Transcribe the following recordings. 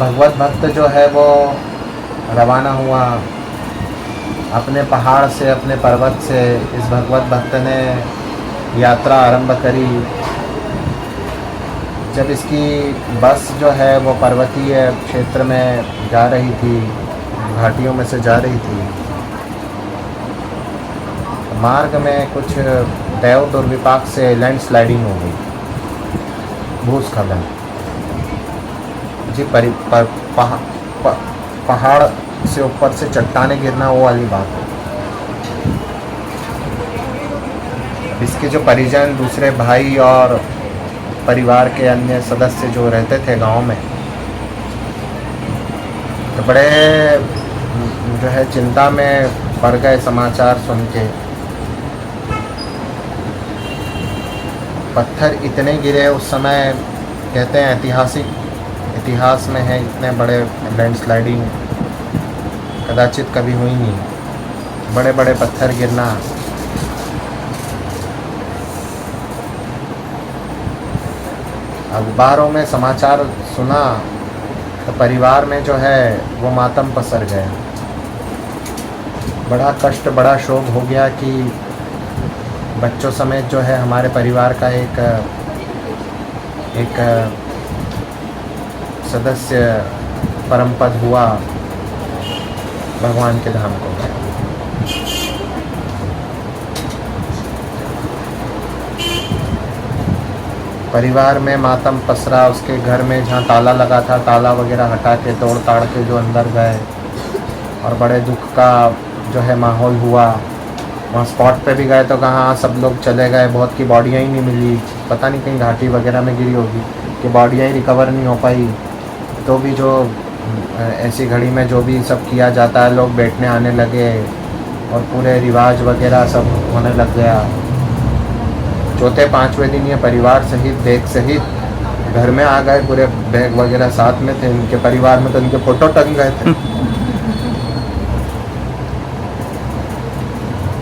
भगवत भक्त जो है वो रवाना हुआ अपने पहाड़ से, अपने पर्वत से। इस भगवत भक्त ने यात्रा आरंभ करी। जब इसकी बस जो है वो पर्वतीय क्षेत्र में जा रही थी, घाटियों में से जा रही थी, मार्ग में कुछ दैव दुर्विपाक से लैंडस्लाइडिंग हो गई, भूस्खलन जी। पहाड़ से ऊपर से चट्टाने गिरना, वो वाली बात है। इसके जो परिजन, दूसरे भाई और परिवार के अन्य सदस्य जो रहते थे गांव में, तो बड़े जो है चिंता में पड़ गए समाचार सुन के। पत्थर इतने गिरे उस समय, कहते हैं ऐतिहासिक इतिहास में है, इतने बड़े लैंडस्लाइडिंग कदाचित कभी हुई नहीं। बड़े बड़े पत्थर गिरना। अखबारों में समाचार सुना तो परिवार में जो है वो मातम पसर गया। बड़ा कष्ट, बड़ा शोक हो गया कि बच्चों समेत जो है हमारे परिवार का एक सदस्य परम पद हुआ, भगवान के धाम को गया। परिवार में मातम पसरा। उसके घर में जहाँ ताला लगा था, ताला वगैरह हटा के तोड़ ताड़ के जो अंदर गए, और बड़े दुख का जो है माहौल हुआ। वहाँ स्पॉट पे भी गए तो कहाँ सब लोग चले गए, बहुत की बॉडियाँ ही नहीं मिली। पता नहीं कहीं घाटी वगैरह में गिरी होगी कि बॉडियाँ ही रिकवर नहीं हो पाई। तो भी जो ऐसी घड़ी में जो भी सब किया जाता है, लोग बैठने आने लगे और पूरे रिवाज वगैरह सब होने लग गया। चौथे पाँचवें दिन ये परिवार सहित, बैग सहित घर में आ गए। पूरे बैग वगैरह साथ में थे उनके परिवार में, तो उनके फ़ोटो टंग गए थे।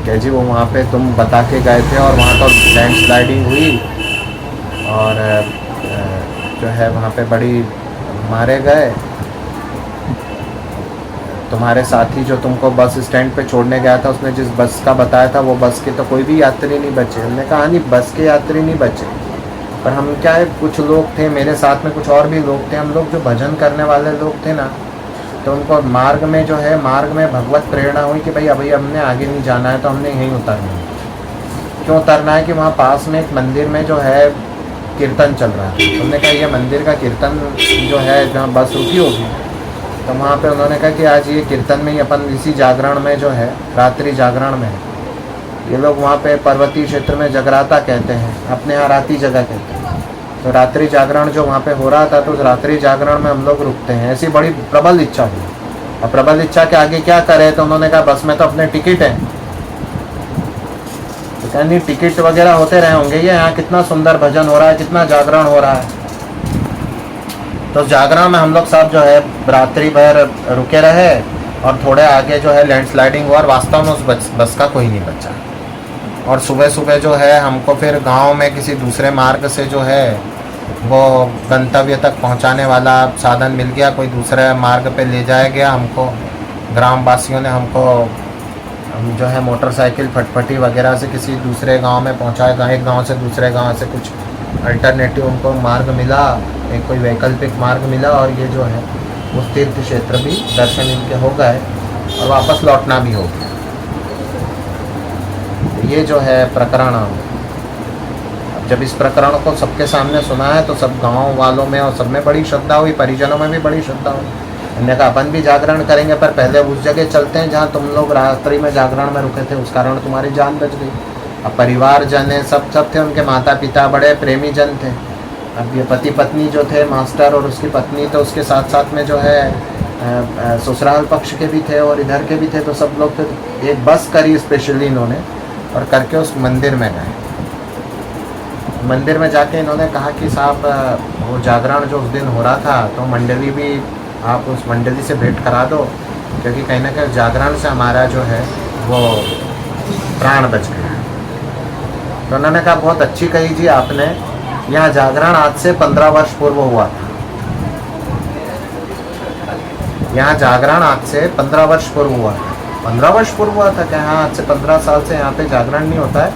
क्या जी वो वहाँ पे तुम बता के गए थे और वहाँ तो लैंडस्लाइडिंग हुई और जो है वहाँ पे बड़ी मारे गए। तुम्हारे साथी जो तुमको बस स्टैंड पे छोड़ने गया था, उसने जिस बस का बताया था वो बस के तो कोई भी यात्री नहीं बचे। हमने कहा नहीं, बस के यात्री नहीं बचे, पर हम क्या है, कुछ लोग थे मेरे साथ में, कुछ और भी लोग थे। हम लोग जो भजन करने वाले लोग थे ना, तो उनको मार्ग में जो है, मार्ग में भगवत प्रेरणा हुई कि भाई अभी हमने आगे नहीं जाना है, तो हमने यहीं उतरना है। क्यों उतरना है कि वहाँ पास में एक मंदिर में जो है कीर्तन चल रहा है। उन्होंने कहा ये मंदिर का कीर्तन जो है जहाँ बस रुकी होगी, तो वहाँ पे उन्होंने कहा कि आज ये कीर्तन में ही अपन इसी जागरण में जो है, रात्रि जागरण में, ये लोग वहाँ पे पर्वतीय क्षेत्र में जगराता कहते हैं, अपने यहाँ राती जगह कहते हैं। तो रात्रि जागरण जो वहाँ पे हो रहा था, तो उस रात्रि जागरण में हम लोग रुकते हैं। ऐसी बड़ी प्रबल इच्छा हुई। और प्रबल इच्छा के आगे क्या करे, तो उन्होंने कहा बस में तो अपने टिकट है। तो कहा नहीं, टिकट वगैरह होते रहे होंगे, ये यहाँ कितना सुंदर भजन हो रहा है, कितना जागरण हो रहा है। तो जागरण में हम लोग सब जो है रात्रि भर रुके रहे, और थोड़े आगे जो है लैंडस्लाइडिंग हुआ और वास्तव में उस बस का कोई नहीं बचा। और सुबह सुबह जो है हमको फिर गांव में किसी दूसरे मार्ग से जो है वो गंतव्य तक पहुंचाने वाला साधन मिल गया, कोई दूसरे मार्ग पे ले जाया गया हमको। ग्राम वासियों ने हमको जो है मोटरसाइकिल फटफटी वगैरह से किसी दूसरे गांव में पहुंचाया। एक गांव से दूसरे गांव से कुछ अल्टरनेटिव उनको मार्ग मिला, एक कोई वैकल्पिक मार्ग मिला, और ये जो है उस तीर्थ क्षेत्र भी दर्शन इनके हो गए और वापस लौटना भी हो गया। ये जो है प्रकरण, अब जब इस प्रकरण को सबके सामने सुना है तो सब गांव वालों में और सब में बड़ी श्रद्धा हुई, परिजनों में भी बड़ी श्रद्धा हुई। हमने कहा अपन भी जागरण करेंगे, पर पहले उस जगह चलते हैं जहाँ तुम लोग रात्रि में जागरण में रुके थे, उस कारण तुम्हारी जान बच गई। अब परिवार जन है, सब थे, उनके माता पिता बड़े प्रेमी जन थे। अब ये पति पत्नी जो थे, मास्टर और उसकी पत्नी, तो उसके साथ साथ में जो है ससुराल पक्ष के भी थे और इधर के भी थे। तो सब लोग फिर एक बस करी स्पेशली इन्होंने, और करके उस मंदिर में गए। मंदिर में जाके इन्होंने कहा कि साहब वो जागरण जो उस दिन हो रहा था, तो मंडली भी आप उस मंडली से भेंट करा दो, क्योंकि कहीं ना कहीं जागरण से हमारा जो है वो प्राण बच गया। तो उन्होंने कहा बहुत अच्छी कही जी आपने, यहाँ जागरण आज से 15 वर्ष पूर्व हुआ था। यहाँ जागरण आज से 15 वर्ष पूर्व हुआ था। 15 वर्ष पूर्व हुआ था क्या? हाँ, आज से 15 साल से यहाँ पे जागरण नहीं होता है,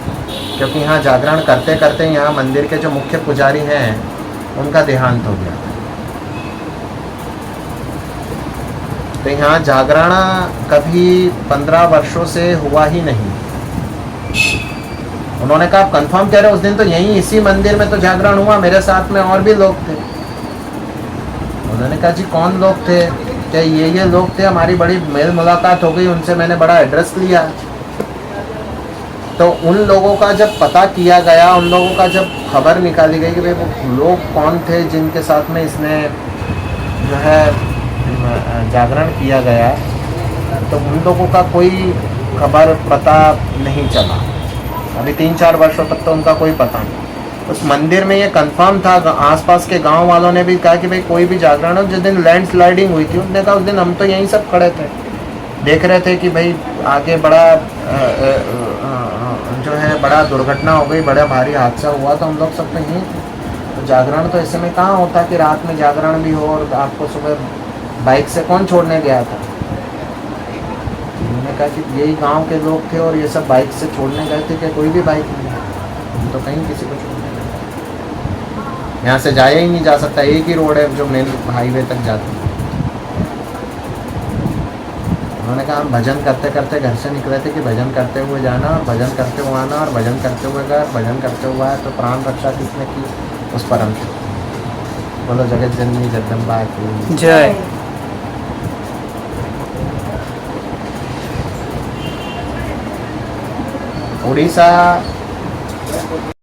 क्योंकि यहाँ जागरण करते करते यहाँ मंदिर के जो मुख्य पुजारी हैं उनका देहांत हो गया। तो यहाँ जागरण कभी 15 वर्षों से हुआ ही नहीं। उन्होंने कहा, आप कंफर्म कह रहे हो? उस दिन तो यहीं इसी मंदिर में तो जागरण हुआ, मेरे साथ में और भी लोग थे। उन्होंने कहा, जी कौन लोग थे? क्या ये लोग थे, हमारी बड़ी मेल मुलाकात हो गई उनसे, मैंने बड़ा एड्रेस लिया। तो उन लोगों का जब पता किया गया, उन लोगों का जब खबर निकाली गई कि भाई वो लोग कौन थे जिनके साथ में इसने जो है जागरण किया गया, तो उन लोगों का कोई खबर पता नहीं चला। अभी 3-4 वर्षों तक तो उनका कोई पता नहीं। उस मंदिर में ये कंफर्म था, आसपास के गांव वालों ने भी कहा कि भाई कोई भी जागरण हो। जिस दिन लैंडस्लाइडिंग हुई थी उन्होंने कहा उस दिन हम तो यहीं सब खड़े थे, देख रहे थे कि भाई आगे बड़ा जो है बड़ा दुर्घटना हो गई, बड़ा भारी हादसा हुआ, तो हम लोग सब तो यहीं थे। तो जागरण तो ऐसे में कहाँ होता कि रात में जागरण भी हो और आपको सुबह बाइक से कौन छोड़ने गया था? उन्होंने कहा कि यही गांव के लोग थे और ये सब बाइक से छोड़ने गए थे। कि कोई भी बाइक नहीं, हम तो कहीं किसी को छोड़ने गए, यहाँ से जाया ही नहीं जा सकता, एक ही रोड है जो मेन हाईवे तक जाती है। उन्होंने कहा हम भजन करते करते घर से निकले थे कि भजन करते हुए जाना और भजन करते हुए आना और भजन करते हुए गए, भजन करते हुए आए। तो प्राण रक्षा किसने की? उस परम की। बोलो जगत जननी जगदम्बा की जय। उड़ीसा